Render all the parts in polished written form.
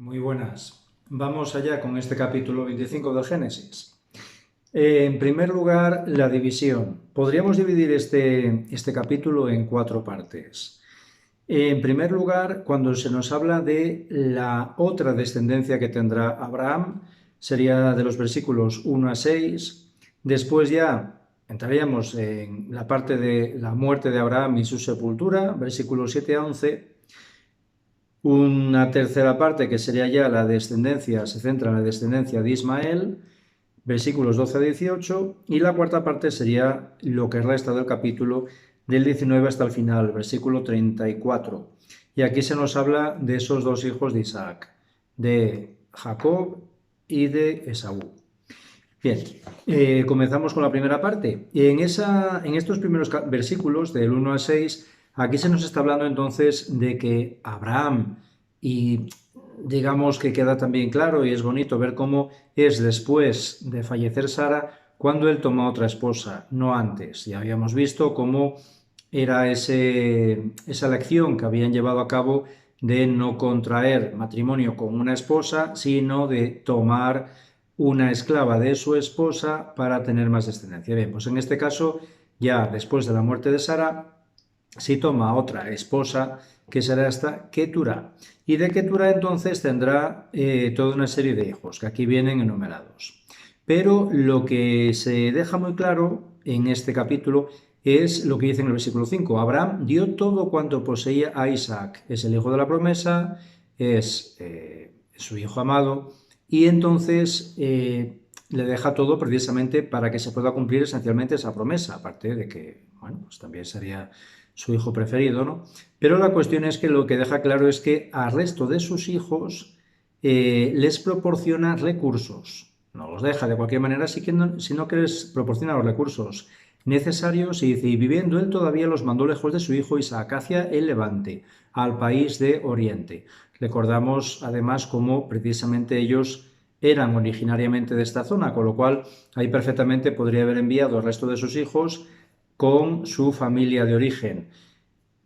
Muy buenas. Vamos allá con este capítulo 25 del Génesis. En primer lugar, la división. Podríamos dividir este capítulo en 4 partes. En primer lugar, cuando se nos habla de la otra descendencia que tendrá Abraham, sería de los versículos 1 a 6. Después ya entraríamos en la parte de la muerte de Abraham y su sepultura, versículos 7 a 11. Una tercera parte que sería ya la descendencia, se centra en la descendencia de Ismael, versículos 12 a 18, y la cuarta parte sería lo que resta del capítulo del 19 hasta el final, versículo 34. Y aquí se nos habla de esos dos hijos de Isaac, de Jacob y de Esaú. Bien, comenzamos con la primera parte. En estos primeros versículos, del 1 al 6, aquí se nos está hablando entonces de que Abraham, y digamos que queda también claro y es bonito ver cómo es después de fallecer Sara cuando él toma otra esposa, no antes. Ya habíamos visto cómo era esa lección que habían llevado a cabo de no contraer matrimonio con una esposa, sino de tomar una esclava de su esposa para tener más descendencia. Bien, pues en este caso, ya después de la muerte de Sara, se toma otra esposa, que será esta Ketura. Y de Ketura entonces tendrá toda una serie de hijos, que aquí vienen enumerados. Pero lo que se deja muy claro en este capítulo es lo que dice en el versículo 5. Abraham dio todo cuanto poseía a Isaac. Es el hijo de la promesa, es su hijo amado, y entonces le deja todo precisamente para que se pueda cumplir esencialmente esa promesa, aparte de que, bueno, pues también sería su hijo preferido, ¿no? Pero la cuestión es que lo que deja claro es que al resto de sus hijos les proporciona recursos. No los deja de cualquier manera, sino que les proporciona los recursos necesarios, y dice, y viviendo él todavía los mandó lejos de su hijo Isaac hacia el levante, al país de Oriente. Recordamos además cómo precisamente ellos eran originariamente de esta zona, con lo cual ahí perfectamente podría haber enviado al resto de sus hijos con su familia de origen.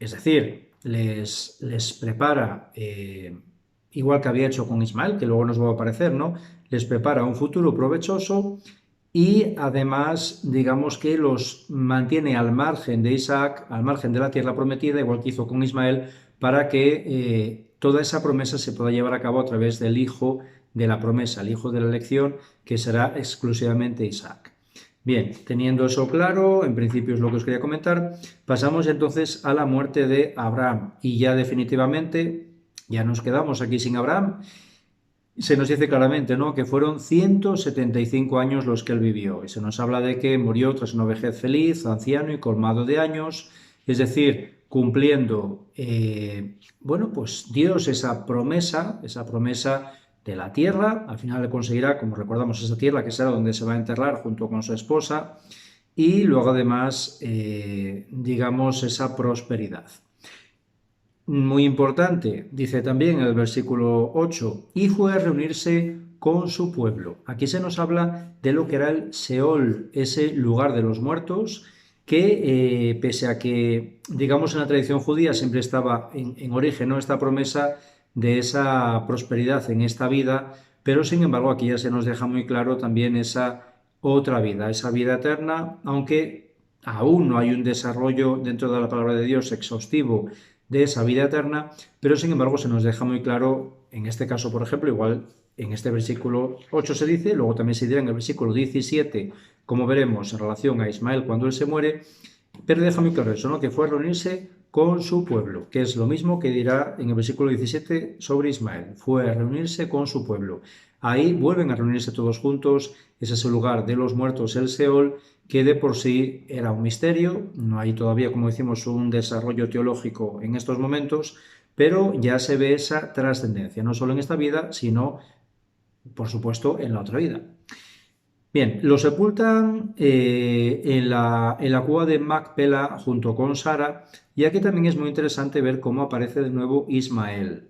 Es decir, les prepara, igual que había hecho con Ismael, que luego nos va a aparecer, ¿no? Les prepara un futuro provechoso y además, digamos que los mantiene al margen de Isaac, al margen de la tierra prometida, igual que hizo con Ismael, para que toda esa promesa se pueda llevar a cabo a través del hijo de la promesa, el hijo de la elección, que será exclusivamente Isaac. Bien, teniendo eso claro, en principio es lo que os quería comentar, pasamos entonces a la muerte de Abraham, y ya definitivamente ya nos quedamos aquí sin Abraham. Se nos dice claramente, ¿no?, que fueron 175 años los que él vivió, y se nos habla de que murió tras una vejez feliz, anciano y colmado de años, es decir, cumpliendo, bueno, pues Dios esa promesa de la tierra. Al final le conseguirá, como recordamos, esa tierra que será donde se va a enterrar junto con su esposa, y luego además, digamos, esa prosperidad. Muy importante, dice también en el versículo 8, y fue a reunirse con su pueblo. Aquí se nos habla de lo que era el Seol, ese lugar de los muertos, que pese a que, digamos, en la tradición judía siempre estaba en origen, ¿no?, esta promesa de esa prosperidad en esta vida, pero sin embargo aquí ya se nos deja muy claro también esa otra vida, esa vida eterna, aunque aún no hay un desarrollo dentro de la palabra de Dios exhaustivo de esa vida eterna, pero sin embargo se nos deja muy claro, en este caso, por ejemplo, igual en este versículo 8 se dice, luego también se dirá en el versículo 17, como veremos en relación a Ismael cuando él se muere, pero deja muy claro eso, ¿no?, que fue a reunirse con su pueblo, que es lo mismo que dirá en el versículo 17 sobre Ismael, fue a reunirse con su pueblo. Ahí vuelven a reunirse todos juntos, es ese lugar de los muertos, el Seol, que de por sí era un misterio. No hay todavía, como decimos, un desarrollo teológico en estos momentos, pero ya se ve esa trascendencia, no solo en esta vida, sino, por supuesto, en la otra vida. Bien, lo sepultan en la cueva de Macpela junto con Sara, y aquí también es muy interesante ver cómo aparece de nuevo Ismael.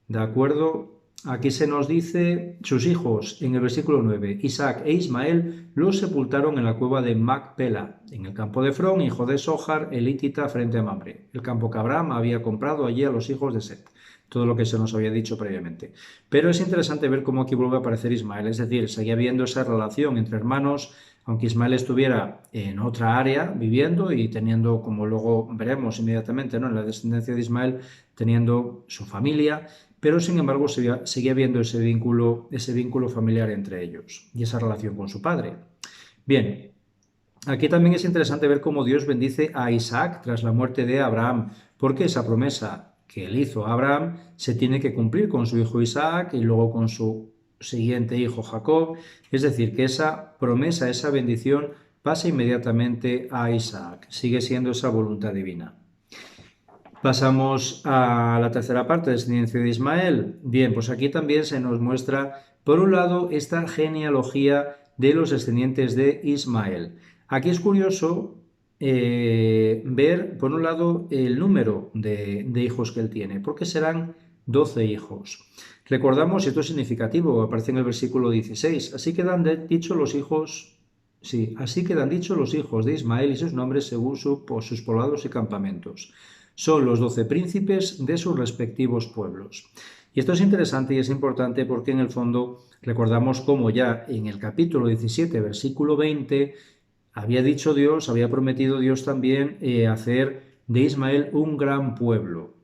¿De acuerdo? Aquí se nos dice, sus hijos, en el versículo 9, Isaac e Ismael los sepultaron en la cueva de Macpela, en el campo de Efrón, hijo de Sohar, el hitita, frente a Mamre, el campo que Abraham había comprado allí a los hijos de Set. todo lo que se nos había dicho previamente. Pero es interesante ver cómo aquí vuelve a aparecer Ismael, es decir, seguía habiendo esa relación entre hermanos, aunque Ismael estuviera en otra área viviendo y teniendo, como luego veremos inmediatamente, ¿no?, en la descendencia de Ismael, teniendo su familia, pero sin embargo seguía habiendo ese vínculo familiar entre ellos y esa relación con su padre. Bien, aquí también es interesante ver cómo Dios bendice a Isaac tras la muerte de Abraham, porque esa promesa que él hizo a Abraham se tiene que cumplir con su hijo Isaac y luego con su siguiente hijo Jacob. Es decir, que esa promesa, esa bendición pasa inmediatamente a Isaac. Sigue siendo esa voluntad divina. Pasamos a la tercera parte, descendencia de Ismael. Bien, pues aquí también se nos muestra, por un lado, esta genealogía de los descendientes de Ismael. Aquí es curioso ver, por un lado, el número de hijos que él tiene, porque serán 12 hijos. Recordamos, esto es significativo, aparece en el versículo 16, así quedan dichos los hijos de Ismael y sus nombres según sus poblados y campamentos. Son los 12 príncipes de sus respectivos pueblos. Y esto es interesante y es importante porque en el fondo recordamos cómo ya en el capítulo 17, versículo 20, había prometido Dios también hacer de Ismael un gran pueblo.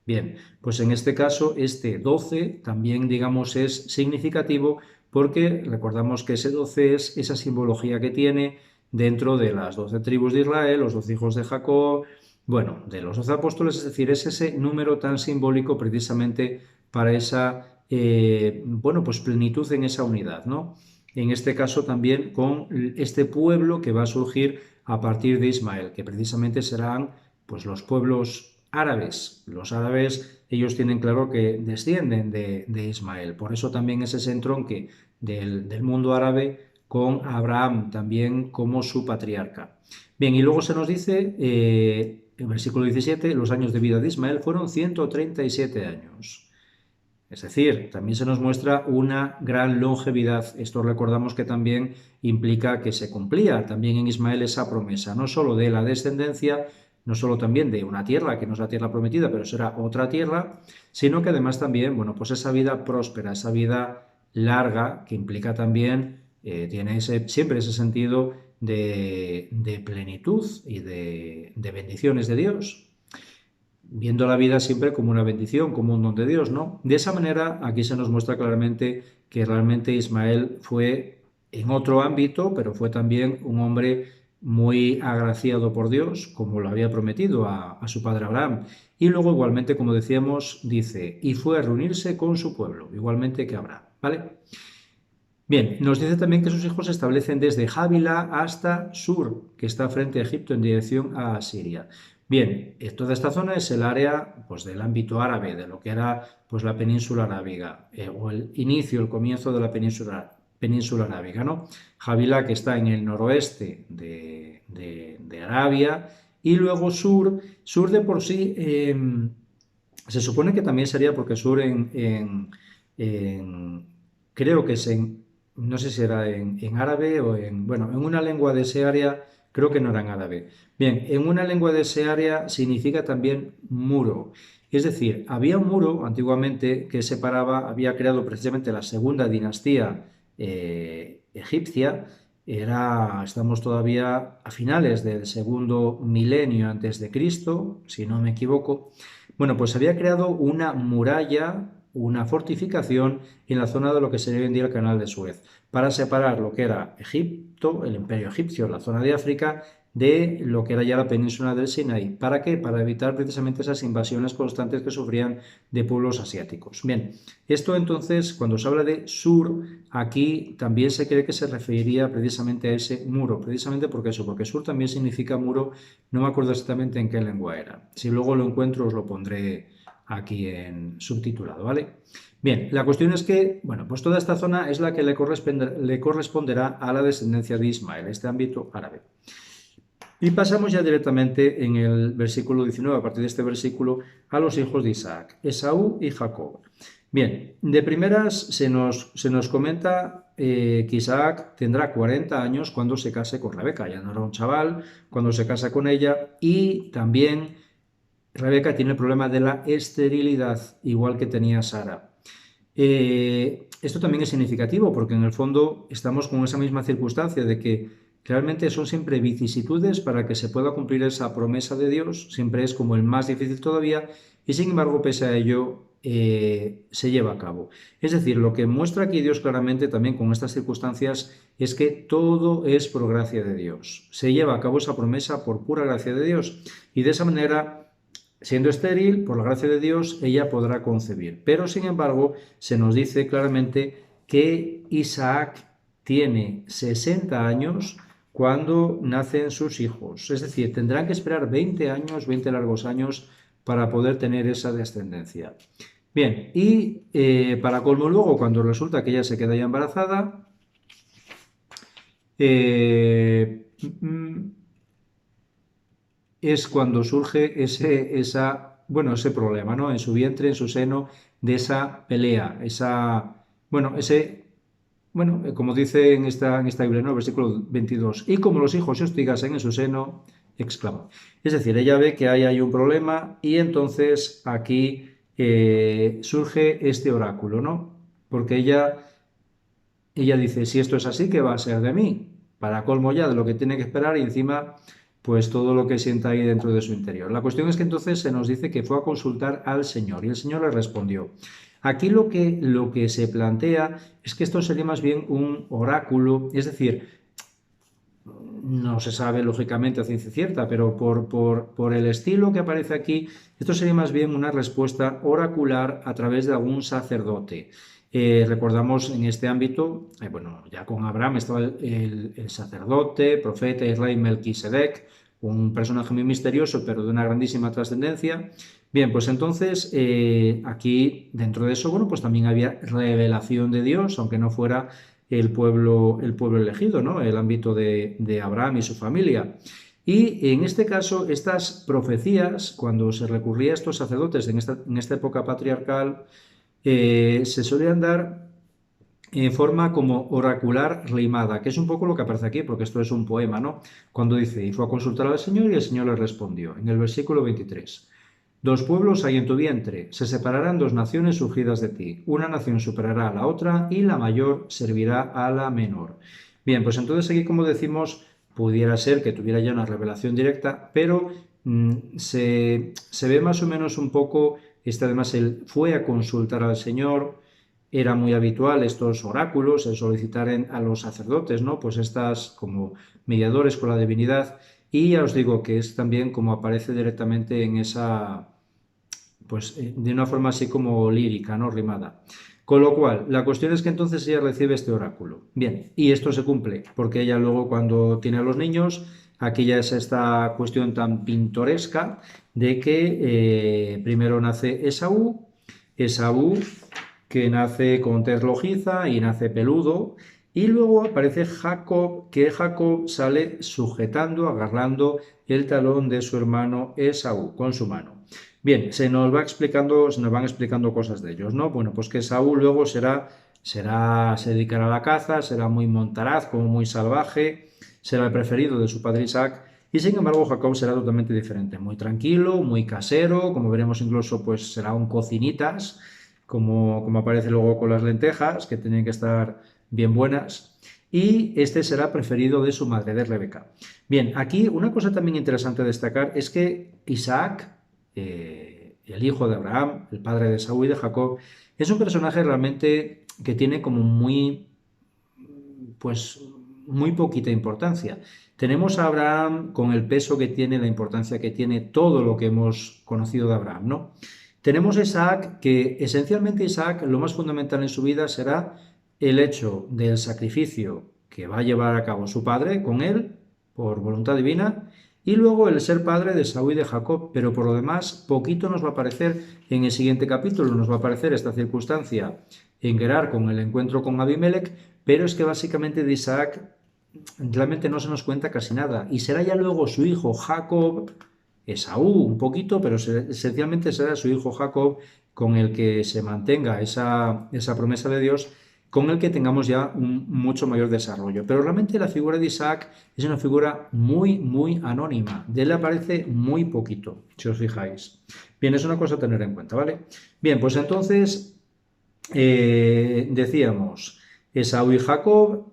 Bien, pues en este caso este 12 también, digamos, es significativo porque recordamos que ese 12 es esa simbología que tiene dentro de las 12 tribus de Israel, los 12 hijos de Jacob, bueno, de los 12 apóstoles, es decir, es ese número tan simbólico precisamente para esa, pues plenitud en esa unidad, ¿no? En este caso también con este pueblo que va a surgir a partir de Ismael, que precisamente serán pues los pueblos árabes. Los árabes, ellos tienen claro que descienden de Ismael, por eso también es ese entronque del mundo árabe con Abraham también como su patriarca. Bien, y luego se nos dice, en versículo 17, los años de vida de Ismael fueron 137 años. Es decir, también se nos muestra una gran longevidad. Esto recordamos que también implica que se cumplía también en Ismael esa promesa, no solo de la descendencia, no solo también de una tierra, que no es la tierra prometida, pero será otra tierra, sino que además también, bueno, pues esa vida próspera, esa vida larga, que implica también, tiene siempre ese sentido de plenitud y de bendiciones de Dios, viendo la vida siempre como una bendición, como un don de Dios, ¿no? De esa manera, aquí se nos muestra claramente que realmente Ismael fue en otro ámbito, pero fue también un hombre muy agraciado por Dios, como lo había prometido a su padre Abraham. Y luego, igualmente, como decíamos, dice, y fue a reunirse con su pueblo, igualmente que Abraham, ¿vale? Bien, nos dice también que sus hijos se establecen desde Jávila hasta Sur, que está frente a Egipto en dirección a Asiria. Bien, toda esta zona es el área pues, del ámbito árabe, de lo que era pues, la península arábiga, o el comienzo de la península arábiga, ¿no? Jávila, que está en el noroeste de Arabia, y luego Sur de por sí, se supone que también sería porque Sur creo que es no sé si era en árabe o en una lengua de ese área, creo que no era en árabe. Bien, en una lengua de ese área significa también muro. Es decir, había un muro antiguamente que había creado precisamente la segunda dinastía egipcia. Estamos todavía a finales del segundo milenio antes de Cristo, si no me equivoco. Bueno, pues había creado una muralla, una fortificación en la zona de lo que sería hoy en día el Canal de Suez, para separar lo que era Egipto, el Imperio Egipcio, la zona de África, de lo que era ya la península del Sinaí. ¿Para qué? Para evitar precisamente esas invasiones constantes que sufrían de pueblos asiáticos. Bien, esto entonces, cuando se habla de Sur, aquí también se cree que se referiría precisamente a ese muro, precisamente porque Sur también significa muro, no me acuerdo exactamente en qué lengua era. Si luego lo encuentro os lo pondré aquí en subtitulado, ¿vale? Bien, la cuestión es que, bueno, pues toda esta zona es la que le corresponderá a la descendencia de Ismael, este ámbito árabe. Y pasamos ya directamente en el versículo 19, a partir de este versículo, a los hijos de Isaac, Esaú y Jacob. Bien, de primeras se nos comenta que Isaac tendrá 40 años cuando se case con Rebeca, ya no era un chaval, cuando se casa con ella, y también Rebeca tiene el problema de la esterilidad, igual que tenía Sara. Esto también es significativo porque en el fondo estamos con esa misma circunstancia de que realmente son siempre vicisitudes para que se pueda cumplir esa promesa de Dios, siempre es como el más difícil todavía y sin embargo pese a ello se lleva a cabo. Es decir, lo que muestra aquí Dios claramente también con estas circunstancias es que todo es por gracia de Dios. Se lleva a cabo esa promesa por pura gracia de Dios y de esa manera, siendo estéril, por la gracia de Dios, ella podrá concebir. Pero, sin embargo, se nos dice claramente que Isaac tiene 60 años cuando nacen sus hijos. Es decir, tendrán que esperar 20 años, 20 largos años, para poder tener esa descendencia. Bien, y para colmo luego, cuando resulta que ella se queda ya embarazada, es cuando surge ese problema, ¿no? En su vientre, en su seno, de esa pelea, como dice en esta Biblia, ¿no? Versículo 22, y como los hijos se hostigasen en su seno, exclama. Es decir, ella ve que hay un problema y entonces aquí surge este oráculo, ¿no? Porque ella dice, si esto es así, ¿qué va a ser de mí? Para colmo ya de lo que tiene que esperar y encima pues todo lo que sienta ahí dentro de su interior. La cuestión es que entonces se nos dice que fue a consultar al Señor y el Señor le respondió. Aquí lo que se plantea es que esto sería más bien un oráculo, es decir, no se sabe lógicamente a ciencia cierta, pero por el estilo que aparece aquí, esto sería más bien una respuesta oracular a través de algún sacerdote. Recordamos en este ámbito, ya con Abraham estaba el sacerdote, profeta y rey Melquisedec, un personaje muy misterioso, pero de una grandísima trascendencia. Bien, pues entonces aquí dentro de eso, pues también había revelación de Dios, aunque no fuera el pueblo elegido, ¿no? El ámbito de Abraham y su familia. Y en este caso, estas profecías, cuando se recurría a estos sacerdotes en esta época patriarcal, se solían dar en forma como oracular rimada, que es un poco lo que aparece aquí, porque esto es un poema, ¿no? Cuando dice, y fue a consultar al Señor y el Señor le respondió, en el versículo 23. Dos pueblos hay en tu vientre, se separarán dos naciones surgidas de ti. Una nación superará a la otra y la mayor servirá a la menor. Bien, pues entonces aquí, como decimos, pudiera ser que tuviera ya una revelación directa, pero se ve más o menos un poco, además él fue a consultar al Señor, era muy habitual estos oráculos, el solicitar a los sacerdotes, ¿no? Pues estas como mediadores con la divinidad, y ya os digo que es también como aparece directamente en esa, pues de una forma así como lírica, ¿no? Rimada. Con lo cual, la cuestión es que entonces ella recibe este oráculo. Bien, y esto se cumple, porque ella luego cuando tiene a los niños, aquí ya es esta cuestión tan pintoresca de que primero nace Esaú que nace con tez rojiza y nace peludo, y luego aparece Jacob, que Jacob sale sujetando, agarrando el talón de su hermano Esaú con su mano. Bien, se nos van explicando cosas de ellos, ¿no? Bueno, pues que Esaú luego se dedicará a la caza, será muy montaraz, como muy salvaje, será el preferido de su padre Isaac, y sin embargo Jacob será totalmente diferente, muy tranquilo, muy casero, como veremos incluso pues será un cocinitas, como aparece luego con las lentejas, que tienen que estar bien buenas, y este será preferido de su madre, de Rebeca. Bien, aquí una cosa también interesante a destacar es que Isaac, el hijo de Abraham, el padre de Esaú y de Jacob, es un personaje realmente que tiene como pues muy poquita importancia. Tenemos a Abraham con el peso que tiene, la importancia que tiene, todo lo que hemos conocido de Abraham, ¿no? Tenemos a Isaac, que esencialmente Isaac, lo más fundamental en su vida será el hecho del sacrificio que va a llevar a cabo su padre con él, por voluntad divina, y luego el ser padre de Esaú y de Jacob, pero por lo demás, poquito nos va a aparecer en el siguiente capítulo, nos va a aparecer esta circunstancia en Gerar con el encuentro con Abimelech, pero es que básicamente de Isaac realmente no se nos cuenta casi nada, y será ya luego su hijo Jacob, Esaú un poquito, pero esencialmente será su hijo Jacob con el que se mantenga esa promesa de Dios, con el que tengamos ya un mucho mayor desarrollo. Pero realmente la figura de Isaac es una figura muy, muy anónima. De él aparece muy poquito, si os fijáis. Bien, es una cosa a tener en cuenta, ¿vale? Bien, pues entonces decíamos Esaú y Jacob.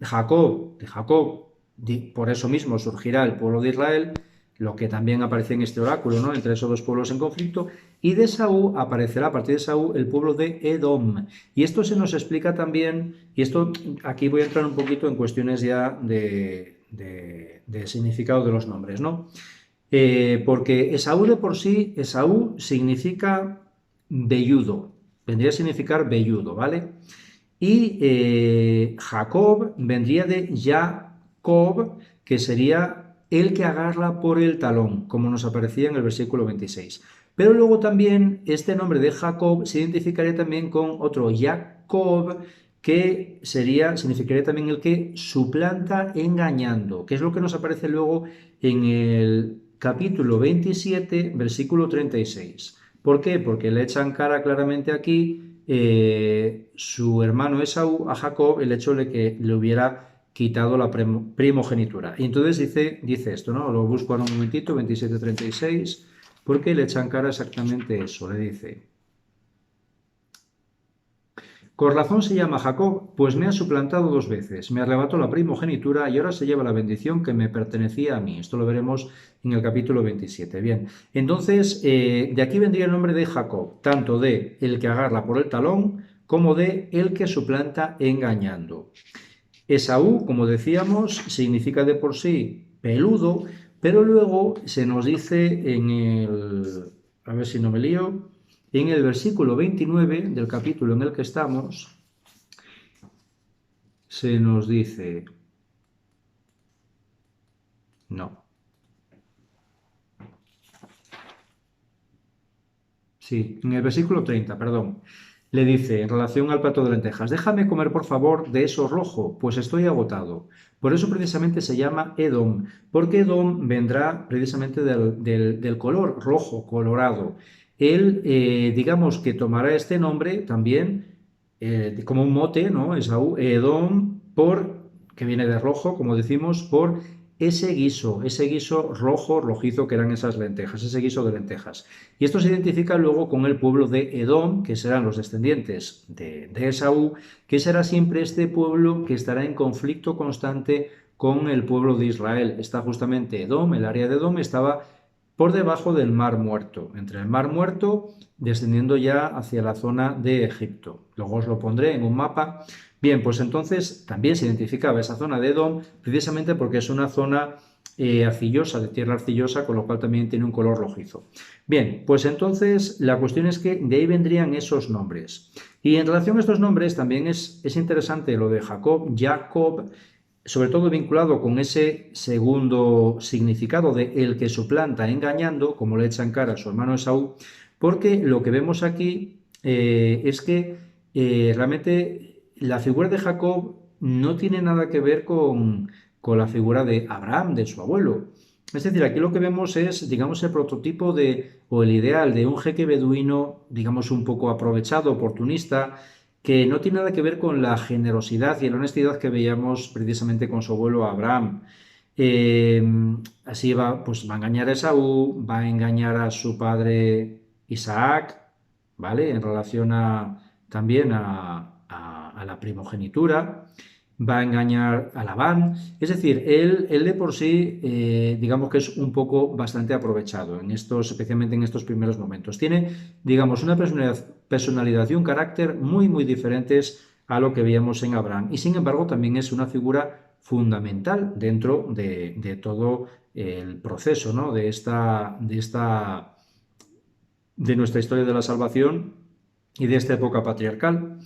Jacob, por eso mismo surgirá el pueblo de Israel, lo que también aparece en este oráculo, ¿no? Entre esos dos pueblos en conflicto, y de Esaú aparecerá a partir de Esaú el pueblo de Edom. Y esto se nos explica también, y esto aquí voy a entrar un poquito en cuestiones ya de significado de los nombres, ¿no? Porque Esaú de por sí, Esaú significa velludo, vendría a significar velludo, ¿vale? Y Jacob vendría de Jacob, que sería el que agarra por el talón, como nos aparecía en el versículo 26. Pero luego también este nombre de Jacob se identificaría también con otro Jacob, que significaría también el que suplanta engañando, que es lo que nos aparece luego en el capítulo 27, versículo 36. ¿Por qué? Porque le echan cara claramente aquí su hermano Esaú a Jacob el hecho de que le hubiera quitado la primogenitura. Y entonces dice esto, ¿no? Lo busco ahora un momentito, 27:36, porque le echan cara exactamente eso, le dice: con razón se llama Jacob, pues me ha suplantado 2 veces, me arrebató la primogenitura y ahora se lleva la bendición que me pertenecía a mí. Esto lo veremos en el capítulo 27. Bien, entonces de aquí vendría el nombre de Jacob, tanto de el que agarra por el talón como de el que suplanta engañando. Esaú, como decíamos, significa de por sí peludo, pero luego se nos dice a ver si no me lío, en el versículo 29 del capítulo en el que estamos, se nos dice, no, sí, en el versículo 30, perdón, le dice en relación al plato de lentejas: déjame comer por favor de eso rojo, pues estoy agotado. Por eso precisamente se llama Edom, porque Edom vendrá precisamente del color rojo, colorado. Él, digamos que tomará este nombre también como un mote, ¿no? Esaú, Edom, que viene de rojo, como decimos, por ese guiso rojo, rojizo que eran esas lentejas, ese guiso de lentejas. Y esto se identifica luego con el pueblo de Edom, que serán los descendientes de Esaú, que será siempre este pueblo que estará en conflicto constante con el pueblo de Israel. Está justamente Edom, el área de Edom estaba por debajo del Mar Muerto, entre el Mar Muerto descendiendo ya hacia la zona de Egipto. Luego os lo pondré en un mapa. Bien, pues entonces también se identificaba esa zona de Edom precisamente porque es una zona arcillosa, de tierra arcillosa, con lo cual también tiene un color rojizo. Bien, pues entonces la cuestión es que de ahí vendrían esos nombres. Y en relación a estos nombres también es interesante lo de Jacob, sobre todo vinculado con ese segundo significado de el que suplanta engañando, como le echa en cara a su hermano Esaú, porque lo que vemos aquí es que realmente la figura de Jacob no tiene nada que ver con la figura de Abraham, de su abuelo. Es decir, aquí lo que vemos es, digamos, el prototipo o el ideal de un jeque beduino, digamos, un poco aprovechado, oportunista, que no tiene nada que ver con la generosidad y la honestidad que veíamos precisamente con su abuelo Abraham. Eh, Así pues va a engañar a Esaú, va a engañar a su padre Isaac, ¿vale? En relación también a la primogenitura, va a engañar a Labán. Es decir, él de por sí, digamos que es un poco bastante aprovechado, especialmente en estos primeros momentos. Tiene, digamos, una personalidad y un carácter muy, muy diferentes a lo que veíamos en Abraham. Y sin embargo, también es una figura fundamental dentro de todo el proceso, ¿no? de nuestra historia de la salvación y de esta época patriarcal.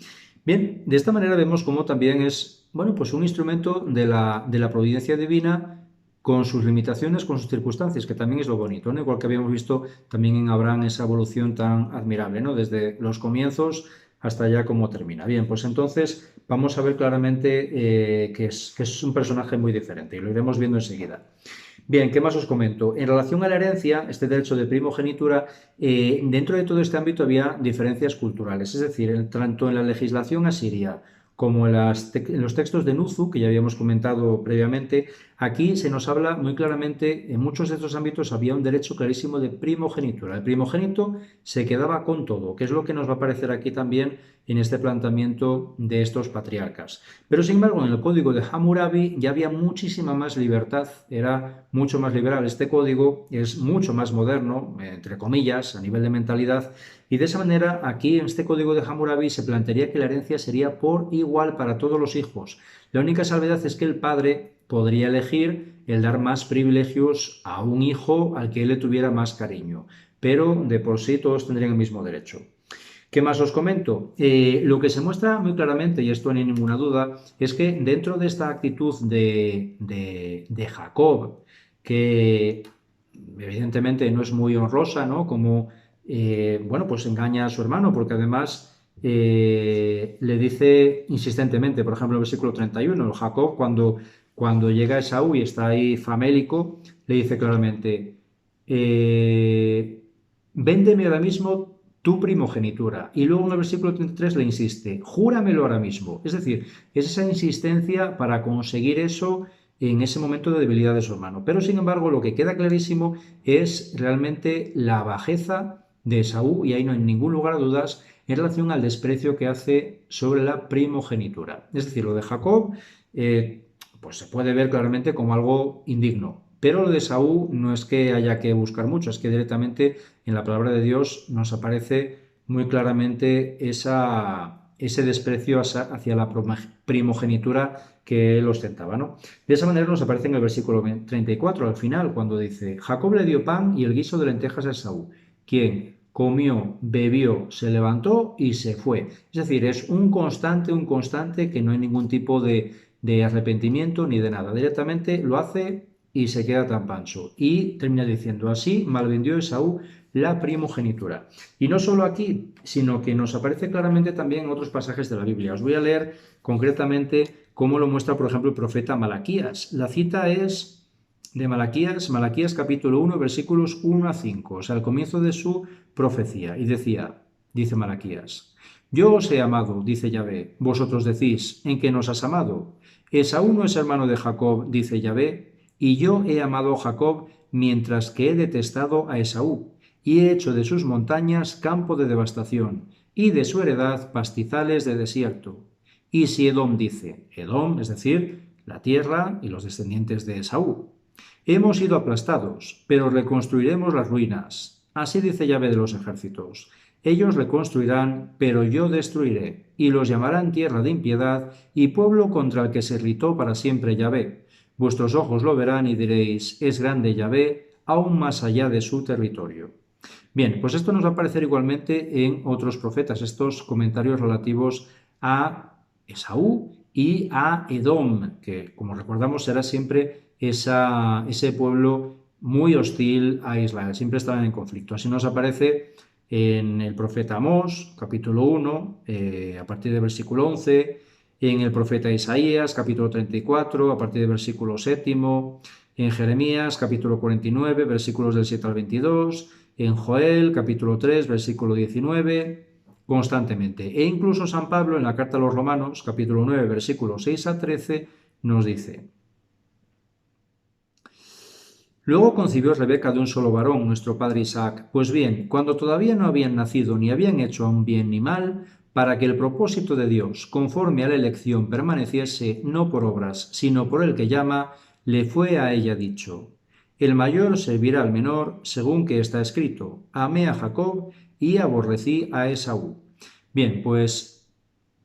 Bien, de esta manera vemos cómo también es, bueno, pues un instrumento de la providencia divina con sus limitaciones, con sus circunstancias, que también es lo bonito, ¿no? Igual que habíamos visto también en Abraham esa evolución tan admirable, ¿no? Desde los comienzos hasta ya cómo termina. Bien, pues entonces vamos a ver claramente que es un personaje muy diferente y lo iremos viendo enseguida. Bien, ¿qué más os comento? En relación a la herencia, este derecho de primogenitura, dentro de todo este ámbito había diferencias culturales, es decir, tanto en la legislación asiria como en los textos de Nuzu, que ya habíamos comentado previamente, aquí se nos habla muy claramente, en muchos de estos ámbitos había un derecho clarísimo de primogenitura. El primogénito se quedaba con todo, que es lo que nos va a aparecer aquí también en este planteamiento de estos patriarcas. Pero sin embargo, en el código de Hammurabi ya había muchísima más libertad, era mucho más liberal. Este código es mucho más moderno, entre comillas, a nivel de mentalidad, y de esa manera aquí en este código de Hammurabi se plantearía que la herencia sería por igual para todos los hijos. La única salvedad es que el padre podría elegir el dar más privilegios a un hijo al que él le tuviera más cariño, pero de por sí todos tendrían el mismo derecho. ¿Qué más os comento? Lo que se muestra muy claramente, y esto no hay ninguna duda, es que dentro de esta actitud de Jacob, que evidentemente no es muy honrosa, ¿no? Como, bueno, pues engaña a su hermano, porque además le dice insistentemente, por ejemplo, en el versículo 31, el Jacob, cuando llega a Esaú y está ahí famélico, le dice claramente, véndeme ahora mismo tu primogenitura. Y luego en el versículo 33 le insiste, júramelo ahora mismo. Es decir, es esa insistencia para conseguir eso en ese momento de debilidad de su hermano. Pero sin embargo, lo que queda clarísimo es realmente la bajeza de Esaú, y ahí no hay ningún lugar a dudas, en relación al desprecio que hace sobre la primogenitura. Es decir, lo de Jacob, pues se puede ver claramente como algo indigno. Pero lo de Esaú no es que haya que buscar mucho, es que directamente en la palabra de Dios nos aparece muy claramente ese desprecio hacia la primogenitura que él ostentaba, ¿no? De esa manera nos aparece en el versículo 34, al final, cuando dice, Jacob le dio pan y el guiso de lentejas a Esaú, quien comió, bebió, se levantó y se fue. Es decir, es un constante que no hay ningún tipo de arrepentimiento ni de nada. Directamente lo hace y se queda tan pancho. Y termina diciendo, así malvendió Esaú la primogenitura. Y no solo aquí, sino que nos aparece claramente también en otros pasajes de la Biblia. Os voy a leer concretamente cómo lo muestra, por ejemplo, el profeta Malaquías. La cita es de Malaquías capítulo 1, versículos 1 a 5, o sea, al comienzo de su profecía. Y decía, dice Malaquías, yo os he amado, dice Yahvé, vosotros decís, ¿en qué nos has amado? Esaú no es hermano de Jacob, dice Yahvé, y yo he amado a Jacob mientras que he detestado a Esaú, y he hecho de sus montañas campo de devastación, y de su heredad pastizales de desierto. Y si Edom dice, Edom, es decir, la tierra y los descendientes de Esaú, hemos sido aplastados, pero reconstruiremos las ruinas. Así dice Yahvé de los ejércitos. Ellos reconstruirán, pero yo destruiré, y los llamarán tierra de impiedad y pueblo contra el que se irritó para siempre Yahvé. Vuestros ojos lo verán y diréis, es grande Yahvé, aún más allá de su territorio. Bien, pues esto nos va a aparecer igualmente en otros profetas, estos comentarios relativos a Esaú y a Edom, que como recordamos era siempre ese pueblo muy hostil a Israel, siempre estaban en conflicto. Así nos aparece en el profeta Amós, capítulo 1, a partir del versículo 11, en el profeta Isaías, capítulo 34, a partir del versículo 7, en Jeremías, capítulo 49, versículos del 7 al 22, en Joel, capítulo 3, versículo 19, constantemente. E incluso San Pablo, en la carta a los Romanos, capítulo 9, versículos 6 a 13, nos dice, luego concibió Rebeca de un solo varón, nuestro padre Isaac. Pues bien, cuando todavía no habían nacido ni habían hecho aún bien ni mal, para que el propósito de Dios, conforme a la elección, permaneciese no por obras, sino por el que llama, le fue a ella dicho, el mayor servirá al menor, según que está escrito, amé a Jacob y aborrecí a Esaú. Bien, pues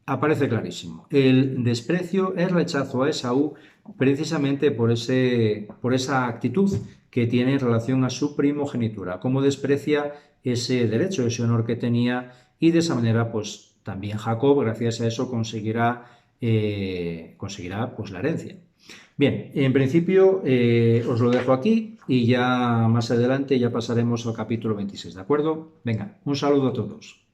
aparece clarísimo. El desprecio, el rechazo a Esaú, precisamente por esa actitud que tiene en relación a su primogenitura, cómo desprecia ese derecho, ese honor que tenía, y de esa manera, pues también Jacob, gracias a eso, conseguirá pues, la herencia. Bien, en principio os lo dejo aquí y ya más adelante ya pasaremos al capítulo 26, ¿de acuerdo? Venga, un saludo a todos.